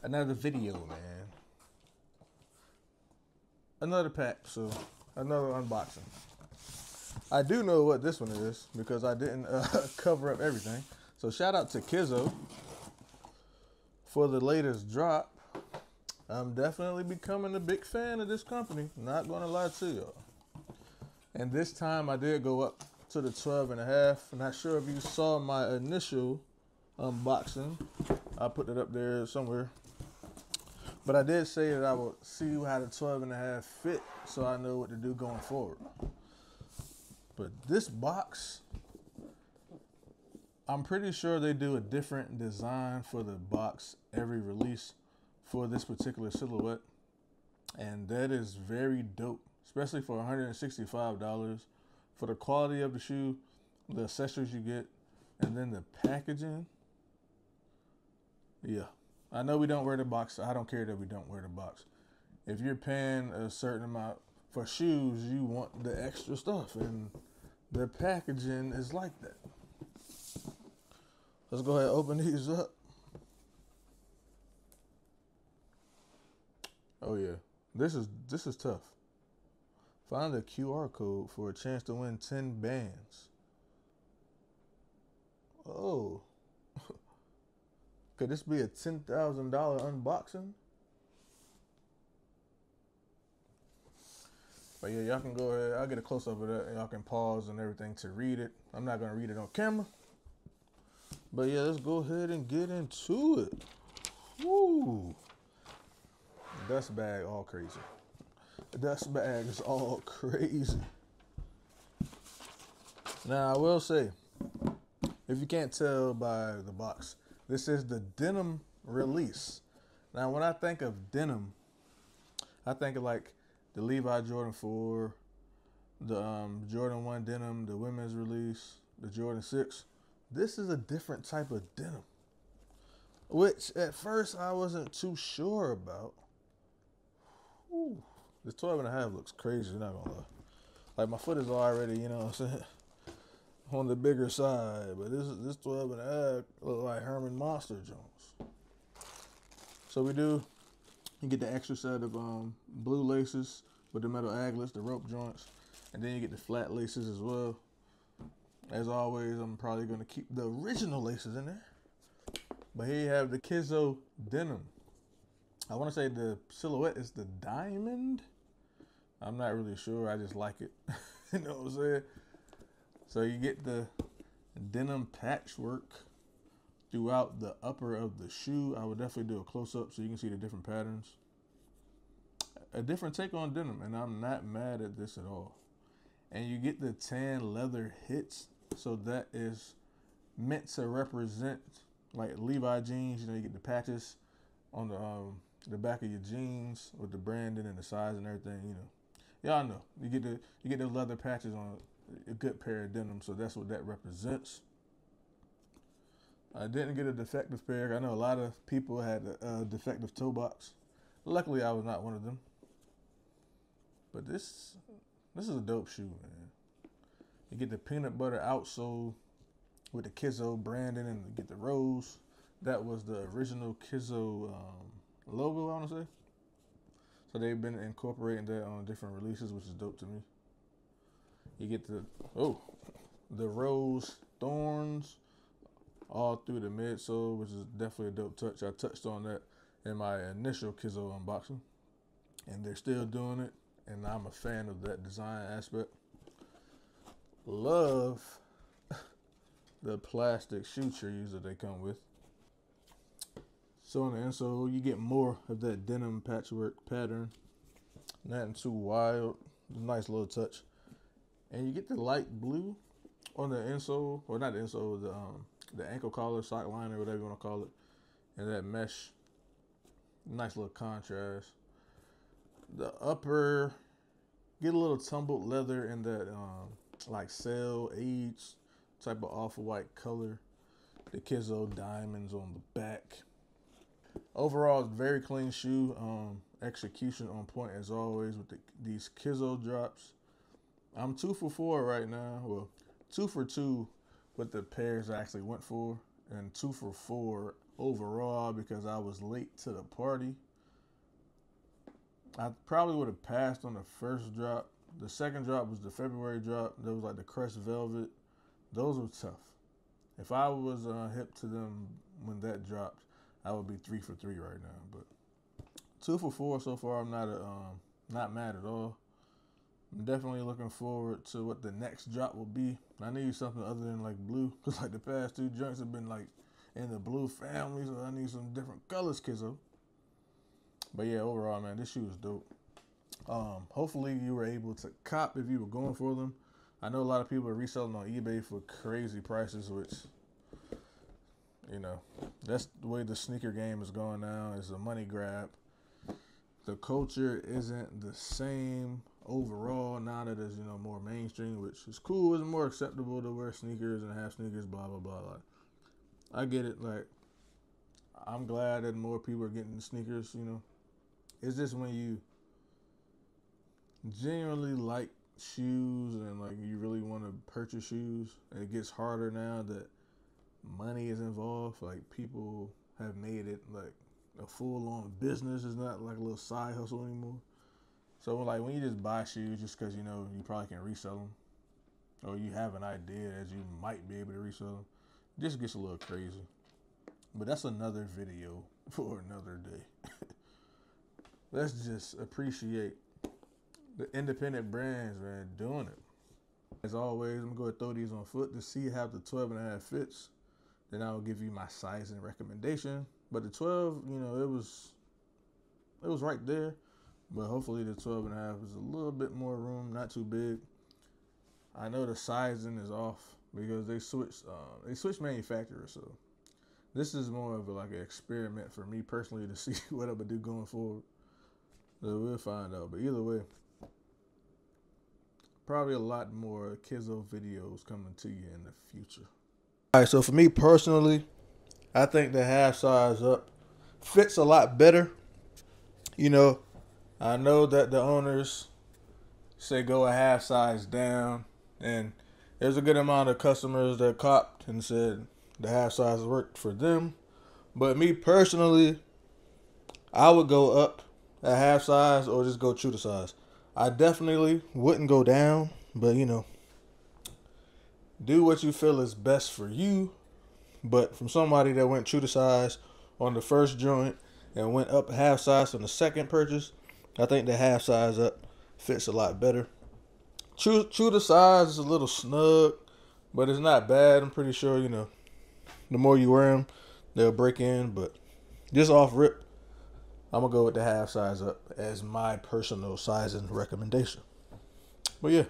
Another video, man. Another pack, so another unboxing. I do know what this one is because I didn't cover up everything. So shout out to Kizo for the latest drop. I'm definitely becoming a big fan of this company. Not gonna lie to y'all. And this time I did go up to the 12.5. Not sure if you saw my initial unboxing. I put it up there somewhere. But I did say that I would see how the 12.5 fit so I know what to do going forward. But this box, I'm pretty sure they do a different design for the box every release for this particular silhouette. And that is very dope, especially for $165 for the quality of the shoe, the accessories you get, and then the packaging. Yeah. I know we don't wear the box. I don't care that we don't wear the box. If you're paying a certain amount for shoes, you want the extra stuff, and the packaging is like that. Let's go ahead and open these up. Oh yeah, this is tough. Find the QR code for a chance to win 10 bands. Oh. Could this be a $10,000 unboxing? But yeah, y'all can go ahead. I'll get a close up of that. Y'all can pause and everything to read it. I'm not going to read it on camera. But yeah, let's go ahead and get into it. Woo! Dust bag all crazy. Dust bag is all crazy. Now, I will say, if you can't tell by the box, this is the denim release. Now, when I think of denim, I think of like the Levi Jordan 4, the Jordan 1 denim, the women's release, the Jordan 6. This is a different type of denim, which at first I wasn't too sure about. Ooh, this 12.5 looks crazy, not gonna lie. Like my foot is already, you know what I'm saying, on the bigger side, but this 12.5 look like Herman Monster Jones. So you get the extra set of blue laces with the metal aglets, the rope joints, and then you get the flat laces as well. As always, I'm probably gonna keep the original laces in there. But here you have the Kizo denim. I want to say the silhouette is the diamond. I'm not really sure. I just like it. You know what I'm saying? So you get the denim patchwork throughout the upper of the shoe. I would definitely do a close-up so you can see the different patterns. A different take on denim, and I'm not mad at this at all. And you get the tan leather hits, so that is meant to represent like Levi jeans. You know, you get the patches on the back of your jeans with the branding and the size and everything. You know, y'all know you get the leather patches on a good pair of denim, so that's what that represents. I didn't get a defective pair. I know a lot of people had a defective toe box. Luckily, I was not one of them. But this is a dope shoe, man. You get the peanut butter outsole with the Kizo branding, and you get the rose. That was the original Kizo logo, I want to say. So they've been incorporating that on different releases, which is dope to me. You get the rose thorns all through the midsole, which is definitely a dope touch. I touched on that in my initial Kizo unboxing, and they're still doing it, and I'm a fan of that design aspect. Love the plastic shoe trees that they come with. So on the insole, you get more of that denim patchwork pattern. Nothing too wild. Nice little touch. And you get the light blue on the insole, or not the insole, the ankle collar, sock liner, whatever you want to call it, and that mesh. Nice little contrast. The upper, get a little tumbled leather in that like sail age type of off-white color. The Kizo diamonds on the back. Overall, it's a very clean shoe. Execution on point as always with these Kizo drops. I'm 2 for 4 right now. Well, 2 for 2 with the pairs I actually went for, and 2 for 4 overall because I was late to the party. I probably would have passed on the first drop. The second drop was the February drop. That was like the crushed velvet. Those were tough. If I was hip to them when that dropped, I would be 3 for 3 right now. But 2 for 4 so far. I'm not mad at all. I'm definitely looking forward to what the next drop will be. I need something other than like blue, because like the past 2 joints have been like in the blue family, so I need some different colors, Kizo. But yeah, overall, man, this shoe is dope. Hopefully you were able to cop if you were going for them. I know a lot of people are reselling on eBay for crazy prices, which, you know, that's the way the sneaker game is going now. It's a money grab. The culture isn't the same overall now that it's, you know, more mainstream, which is cool. It's more acceptable to wear sneakers and have sneakers, blah, blah, blah. Like, I get it. Like, I'm glad that more people are getting sneakers, you know. It's just when you genuinely like shoes and like you really want to purchase shoes, and it gets harder now that money is involved. Like, people have made it like a full-on business. It's not like a little side hustle anymore. So like when you just buy shoes just because you know you probably can resell them, or you have an idea that you might be able to resell them, it just gets a little crazy. But that's another video for another day. Let's just appreciate the independent brands, man, doing it. As always, I'm going to throw these on foot to see how the 12.5 fits. Then I'll give you my sizing recommendation. But the 12, you know, it was right there. But hopefully the 12.5 is a little bit more room, not too big. I know the sizing is off because they switched manufacturers. So this is more of like an experiment for me personally to see what I'm going to do going forward. So we'll find out. But either way, probably a lot more Kizo videos coming to you in the future. All right, so for me personally, I think the half size up fits a lot better. You know, I know that the owners say go a half size down, and there's a good amount of customers that copped and said the half size worked for them. But me personally, I would go up a half size or just go true to size. I definitely wouldn't go down, but you know, do what you feel is best for you. But from somebody that went true to size on the first joint and went up a half size on the second purchase, I think the half size up fits a lot better. True to size is a little snug, but it's not bad. I'm pretty sure, you know, the more you wear them, they'll break in. But just off rip, I'm going to go with the half size up as my personal sizing recommendation. But yeah.